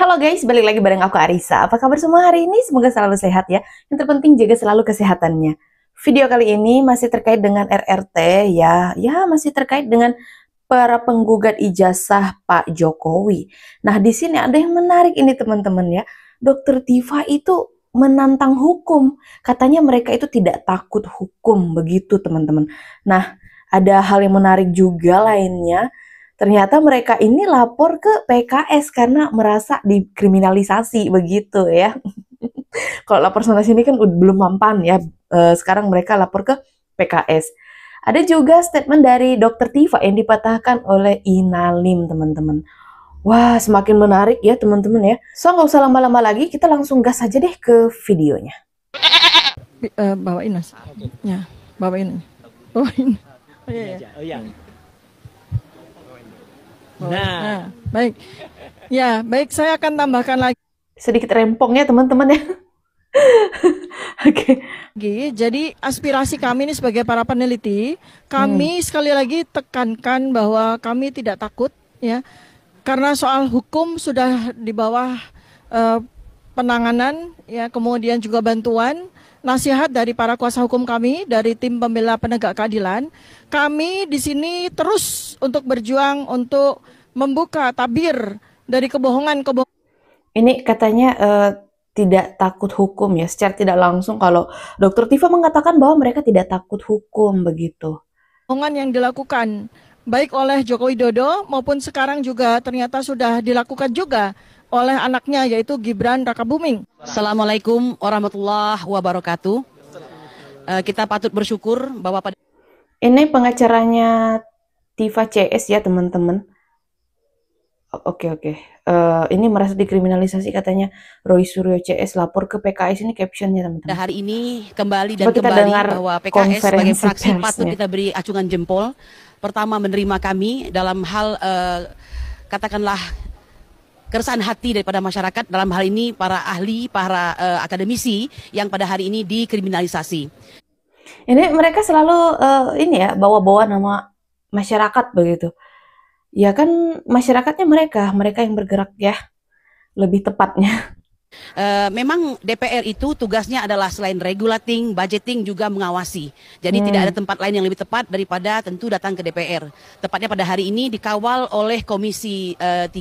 Halo guys, balik lagi bareng aku Arisa. Apa kabar semua hari ini? Semoga selalu sehat ya. Yang terpenting jaga selalu kesehatannya. Video kali ini masih terkait dengan RRT ya masih terkait dengan para penggugat ijazah Pak Jokowi. Nah, di sini ada yang menarik ini teman-teman ya. Dokter Tiva itu menantang hukum. Katanya mereka itu tidak takut hukum, begitu teman-teman. Nah, ada hal yang menarik juga lainnya. Ternyata mereka ini lapor ke PKS karena merasa dikriminalisasi begitu ya. Kalau lapor sana sini kan belum mempan ya. Sekarang mereka lapor ke PKS. Ada juga statement dari Dokter Tiva yang dipatahkan oleh Inalim, teman-teman. Wah, semakin menarik ya, teman-teman ya. So, nggak usah lama-lama lagi, kita langsung gas aja deh ke videonya. Bawain mas. Ya, bawain. Bawain. Oh iya. Ya. Oh iya. Nah, baik. Ya, baik. Saya akan tambahkan lagi. Sedikit rempong ya, teman-teman ya. Oke. Jadi aspirasi kami ini sebagai para peneliti, kami sekali lagi tekankan bahwa kami tidak takut ya, karena soal hukum sudah di bawah penanganan ya, kemudian juga bantuan nasihat dari para kuasa hukum kami dari tim pembela penegak keadilan. Kami di sini terus untuk berjuang untuk membuka tabir dari kebohongan-kebohongan. Ini katanya tidak takut hukum ya, secara tidak langsung kalau Dokter Tiva mengatakan bahwa mereka tidak takut hukum begitu. Yang dilakukan baik oleh Joko Widodo maupun sekarang juga ternyata sudah dilakukan juga oleh anaknya yaitu Gibran Rakabuming. Assalamualaikum warahmatullahi wabarakatuh. Kita patut bersyukur bahwa pada ini pengacaranya Tiva CS ya teman-teman. Oke. Ini merasa dikriminalisasi katanya Roy Suryo CS lapor ke PKS, ini captionnya teman-teman. hari ini kembali dan kembali bahwa PKS sebagai fraksi patut kita beri acungan jempol. Pertama menerima kami dalam hal katakanlah keresahan hati daripada masyarakat, dalam hal ini para ahli, para akademisi yang pada hari ini dikriminalisasi. Ini mereka selalu ini ya bawa-bawa nama masyarakat begitu. Ya kan masyarakatnya mereka yang bergerak ya, lebih tepatnya. Memang DPR itu tugasnya adalah selain regulating, budgeting juga mengawasi. Jadi tidak ada tempat lain yang lebih tepat daripada tentu datang ke DPR. Tepatnya pada hari ini dikawal oleh Komisi 3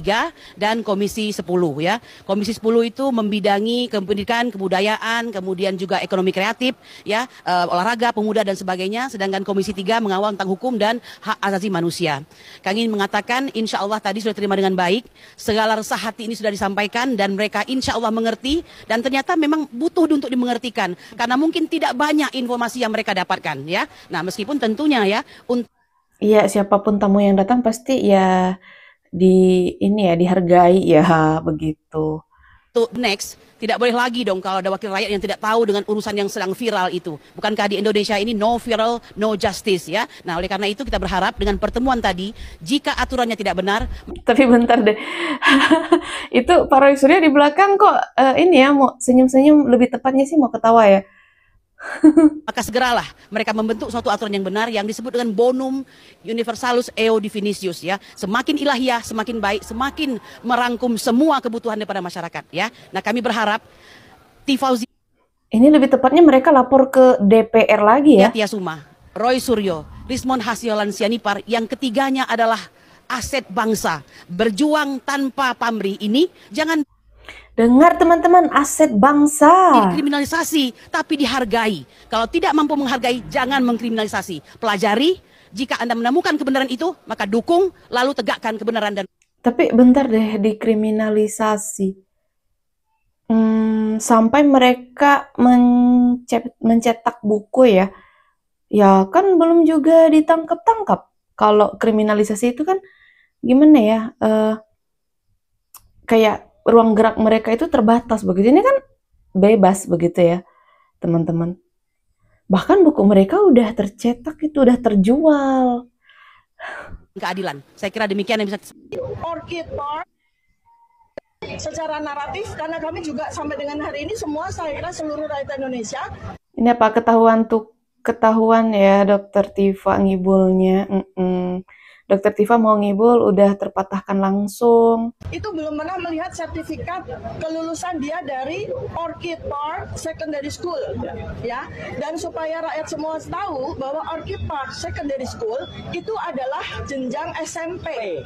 dan Komisi 10 ya. Komisi 10 itu membidangi pendidikan, kebudayaan, kemudian juga ekonomi kreatif ya, olahraga, pemuda dan sebagainya. Sedangkan Komisi 3 mengawal tentang hukum dan hak asasi manusia. Kami ingin mengatakan insya Allah tadi sudah terima dengan baik. Segala resah hati ini sudah disampaikan dan mereka insya Allah mengerti, dan ternyata memang butuh untuk dimengertikan karena mungkin tidak banyak informasi yang mereka dapatkan ya. Nah, meskipun tentunya ya iya, siapapun tamu yang datang pasti ya dihargai ya begitu. Untuk next, tidak boleh lagi dong kalau ada wakil rakyat yang tidak tahu dengan urusan yang sedang viral itu. Bukankah di Indonesia ini no viral, no justice ya? Nah, oleh karena itu kita berharap dengan pertemuan tadi, jika aturannya tidak benar. Tapi bentar deh, itu Pak Roy Suryo di belakang kok ini ya mau senyum-senyum, lebih tepatnya sih mau ketawa ya. Maka segeralah mereka membentuk suatu aturan yang benar yang disebut dengan bonum universalus eo definitius ya. Semakin ilahiyah, semakin baik, semakin merangkum semua kebutuhan daripada masyarakat ya. Nah, kami berharap Tifauzi ini lebih tepatnya mereka lapor ke DPR lagi ya. Tia Suma, Roy Suryo, Rismon Hasyolan Sianipar, yang ketiganya adalah aset bangsa. Berjuang tanpa pamrih ini jangan dengar teman-teman, aset bangsa. Dikriminalisasi, tapi dihargai. Kalau tidak mampu menghargai, jangan mengkriminalisasi. Pelajari, jika Anda menemukan kebenaran itu, maka dukung, lalu tegakkan kebenaran dan. Tapi bentar deh, dikriminalisasi. Sampai mereka mencetak buku ya. Ya kan belum juga ditangkap-tangkap. Kalau kriminalisasi itu kan gimana ya? Kayak ruang gerak mereka itu terbatas begitu. Ini kan bebas begitu ya, teman-teman. Bahkan buku mereka udah tercetak, itu udah terjual. Keadilan. Saya kira demikian yang bisa. Orchid Park secara naratif, karena kami juga sampai dengan hari ini semua saya kira seluruh rakyat Indonesia. Ini apa ketahuan ya Dokter Tiva ngibulnya. Dokter Tifa mau ngibul udah terpatahkan langsung. Itu belum pernah melihat sertifikat kelulusan dia dari Orchid Park Secondary School, ya. Dan supaya rakyat semua tahu bahwa Orchid Park Secondary School itu adalah jenjang SMP.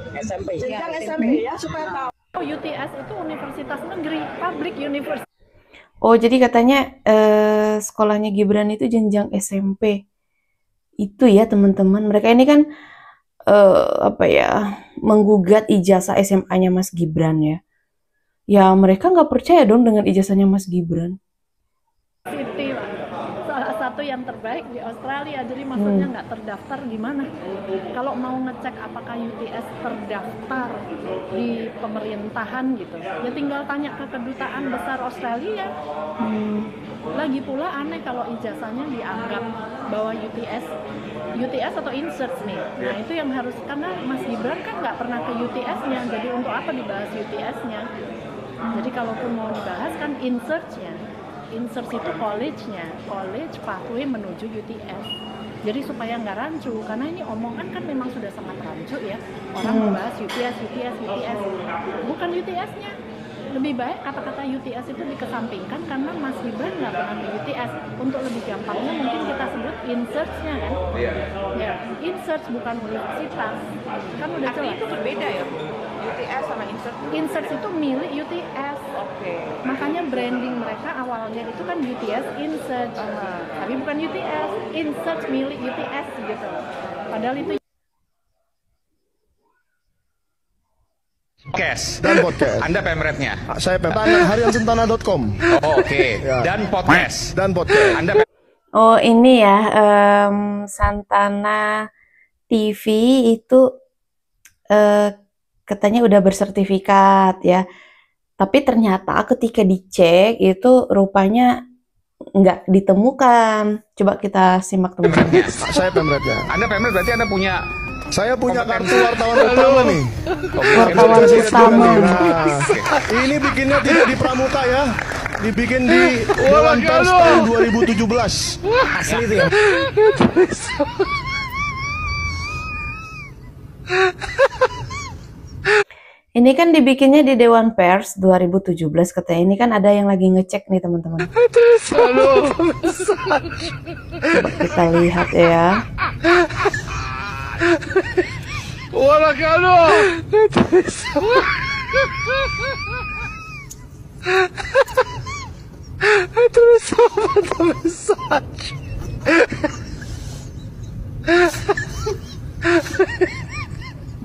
Jenjang SMP ya, supaya tahu. UTS itu universitas negeri, public university. Oh, jadi katanya sekolahnya Gibran itu jenjang SMP. Itu ya teman-teman. Mereka ini kan menggugat ijazah SMA-nya Mas Gibran ya. Ya mereka nggak percaya dong dengan ijazahnya Mas Gibran. City lah. Salah satu yang terbaik di Australia. Jadi maksudnya nggak terdaftar gimana? Kalau mau ngecek apakah UTS terdaftar di pemerintahan gitu, ya tinggal tanya ke kedutaan besar Australia. Lagi pula aneh kalau ijazahnya dianggap bahwa UTS atau insert nih. Nah itu yang harus, karena Mas Gibran kan nggak pernah ke UTS-nya, jadi untuk apa dibahas UTS-nya? Jadi kalaupun mau dibahas kan insert-nya. Insert itu college-nya, college pathway menuju UTS. Jadi supaya nggak rancu, karena ini omongan kan memang sudah sangat rancu ya. Orang membahas UTS. Bukan UTS-nya. Lebih baik kata-kata UTS itu dikesampingkan karena Mas Gibran nggak pernah ke UTS. Untuk lebih gampangnya mungkin kita sebut insert-nya kan? Ya, insert bukan universitas. Kan udah jelas. Itu berbeda ya? UTS sama insert? Insert itu milik UTS. Oke. Makanya branding mereka awalnya itu kan UTS insert. Tapi bukan UTS. Insert milik UTS gitu. Padahal itu Podcast dan podcast. Anda pemretnya. Saya pemretnya hariansentana.com. Oh, oke. Ya. Dan podcast. Dan podcast. Anda Oh ini ya, Santana TV itu katanya udah bersertifikat ya. Tapi ternyata ketika dicek itu rupanya nggak ditemukan. Coba kita simak teman-teman. Saya pemretnya. Anda pemret berarti Anda punya. Saya punya kartu wartawan utama nih. Wartawan utama. Nah, ini bikinnya tidak di Pramuka ya. Dibikin di Dewan Pers tahun 2017. Asli itu ya. Ini kan dibikinnya di Dewan Pers 2017 katanya. Ini kan ada yang lagi ngecek nih teman-teman. Coba kita lihat ya.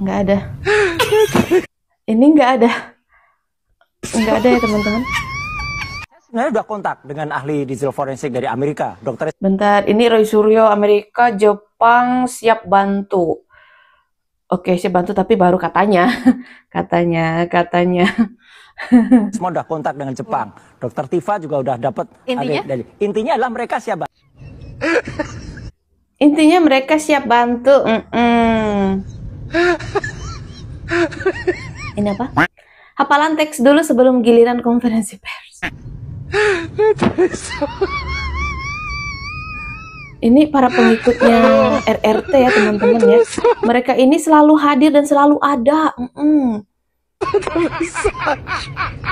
Nggak ada. Ini nggak ada. Nggak ada ya teman-teman. Sebenarnya udah kontak dengan ahli digital forensik dari Amerika, dokter. Bentar, ini Roy Suryo, Amerika, Jepang siap bantu. Oke, siap bantu tapi baru katanya. katanya. Semua udah kontak dengan Jepang. Dokter Tifa juga udah dapat. Intinya adalah mereka siap bantu. Intinya mereka siap bantu. Ini apa? Hafalan teks dulu sebelum giliran konferensi pers. Ini para pengikutnya RRT ya teman-teman ya. Mereka ini selalu hadir dan selalu ada.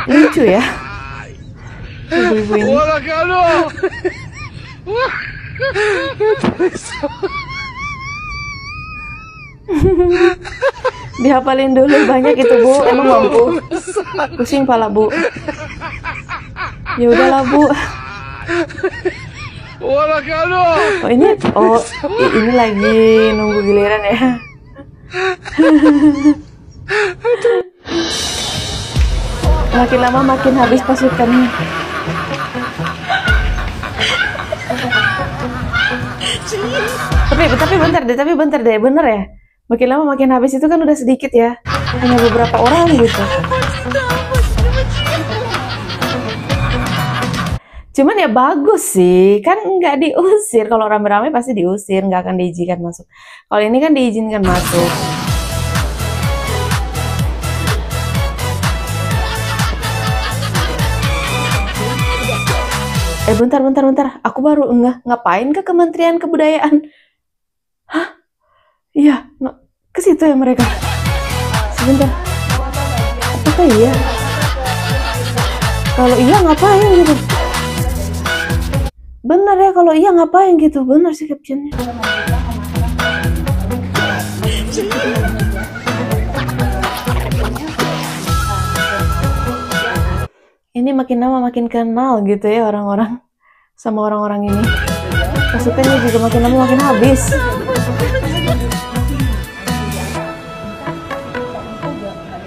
Lucu ya. Ibu-ibu ini. Dihafalin dulu banyak itu Bu, emang mampu. Pusing pala Bu. Ya udahlah Bu. Oh ini lagi nunggu giliran ya. Makin lama makin habis pasukannya. Tapi bentar deh, bener ya? Makin lama makin habis itu kan udah sedikit ya. Hanya beberapa orang gitu. Cuman ya bagus sih, kan nggak diusir. Kalau rame-rame pasti diusir, nggak akan diizinkan masuk. Kalau ini kan diizinkan masuk. Bentar. Aku baru ngapain ke Kementerian Kebudayaan? Hah? Iya, ke situ situ ya mereka? Sebentar. Apakah iya? Kalau iya ngapain gitu? Bener ya, kalau iya ngapain gitu? Bener sih captionnya. Ini makin lama makin kenal gitu ya orang-orang sama orang-orang ini. Pasukannya juga makin lama makin habis.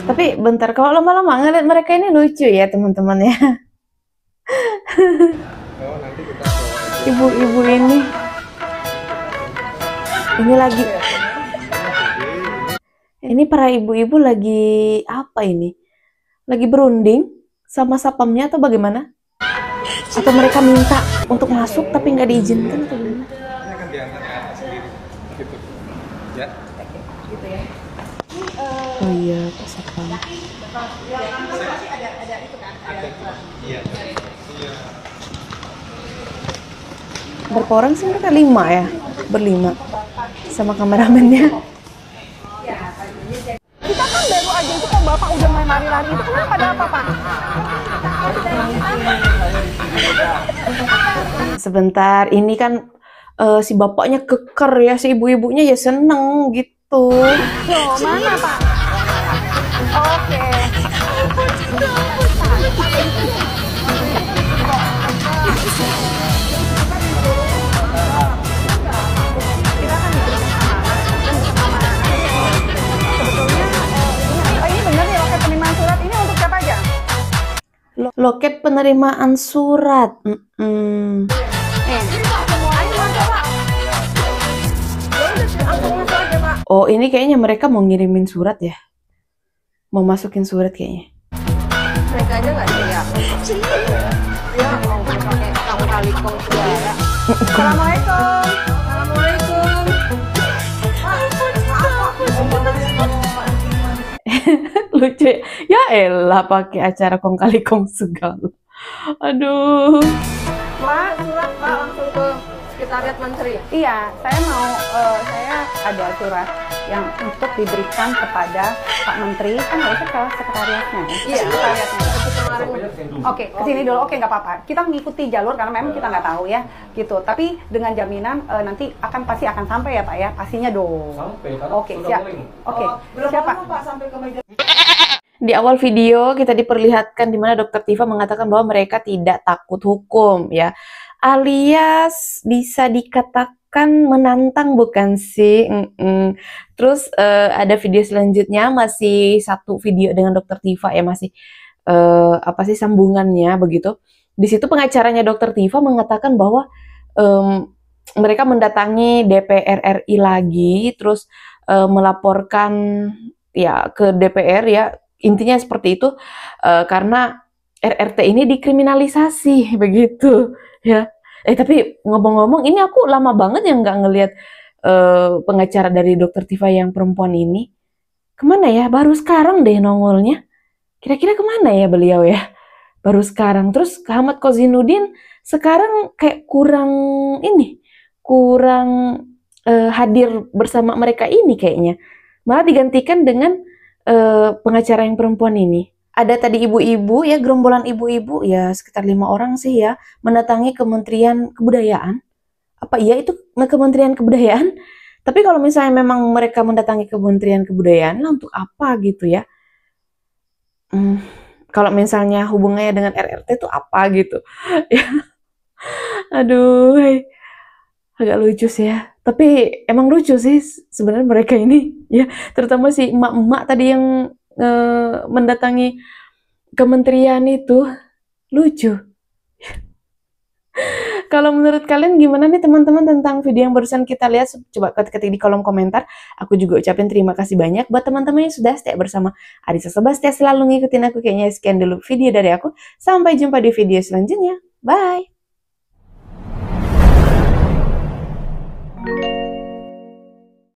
Tapi bentar, kalau lama-lama ngeliat mereka ini lucu ya teman-teman ya. Ibu-ibu ini lagi, ini para ibu-ibu lagi apa ini? Lagi berunding sama sapamnya atau bagaimana? Atau mereka minta untuk masuk tapi nggak diizinkan atau gimana? Oh iya, Pak Sapam. Berapa orang sih mereka? 5 ya? Berlima sama kameramennya. Kita kan baru aja itu kok Bapak udah main lari-lari itu kenapa ada apa Pak? Sebentar, ini kan si bapaknya keker ya, si ibu-ibunya ya seneng gitu. Loh, mana Pak? Oke. Loket penerimaan surat. Oh, ini kayaknya mereka mau ngirimin surat ya. Mau masukin surat kayaknya. Mereka aja nggak siap. Ya mau pakai kong-kali-kong segala. Assalamualaikum. Assalamualaikum. Lucu ya. Ya elah pakai acara kong kali kong segala. Aduh. Pak, surat Pak langsung ke Sekretariat Menteri. Iya, saya mau saya ada surat yang untuk diberikan kepada Pak Menteri, kan harusnya ke sekretariatnya. Iya, sekretariatnya. Oke, kesini dulu. Oke, nggak apa-apa. Kita mengikuti jalur karena memang kita nggak tahu ya, gitu. Tapi dengan jaminan nanti pasti akan sampai ya Pak ya, pastinya dong. Sampai. Oke, siap. Oke, siapa? Pak sampai ke meja. Di awal video kita diperlihatkan di mana Dokter Tifa mengatakan bahwa mereka tidak takut hukum ya, alias bisa dikatakan menantang bukan sih? Terus ada video selanjutnya, masih satu video dengan Dokter Tifa ya, masih apa sih sambungannya begitu. Di situ pengacaranya Dokter Tifa mengatakan bahwa mereka mendatangi DPR RI lagi, terus melaporkan ya ke DPR ya. Intinya seperti itu, karena RRT ini dikriminalisasi begitu ya. Tapi ngomong-ngomong, ini aku lama banget yang nggak ngelihat pengacara dari Dokter Tifa yang perempuan ini. Kemana ya? Baru sekarang deh nongolnya. Kira-kira kemana ya beliau ya? Baru sekarang. Terus Ahmad Kozinudin sekarang kayak kurang hadir bersama mereka ini kayaknya. Malah digantikan dengan pengacara yang perempuan ini. Ada tadi ibu-ibu ya, gerombolan ibu-ibu ya, sekitar 5 orang sih ya, mendatangi Kementerian Kebudayaan. Apa iya itu Kementerian Kebudayaan? Tapi kalau misalnya memang mereka mendatangi Kementerian Kebudayaan, lah untuk apa gitu ya? Kalau misalnya hubungannya dengan RRT itu apa gitu? Aduh, agak lucu sih ya. Tapi emang lucu sih sebenarnya mereka ini ya, terutama si emak-emak tadi yang mendatangi kementerian itu lucu. Kalau menurut kalian gimana nih teman-teman tentang video yang barusan kita lihat? Coba ketik di kolom komentar. Aku juga ucapin terima kasih banyak buat teman-teman yang sudah stay bersama Arissa Sebastia, selalu ngikutin aku. Kayaknya sekian dulu video dari aku. Sampai jumpa di video selanjutnya. Bye!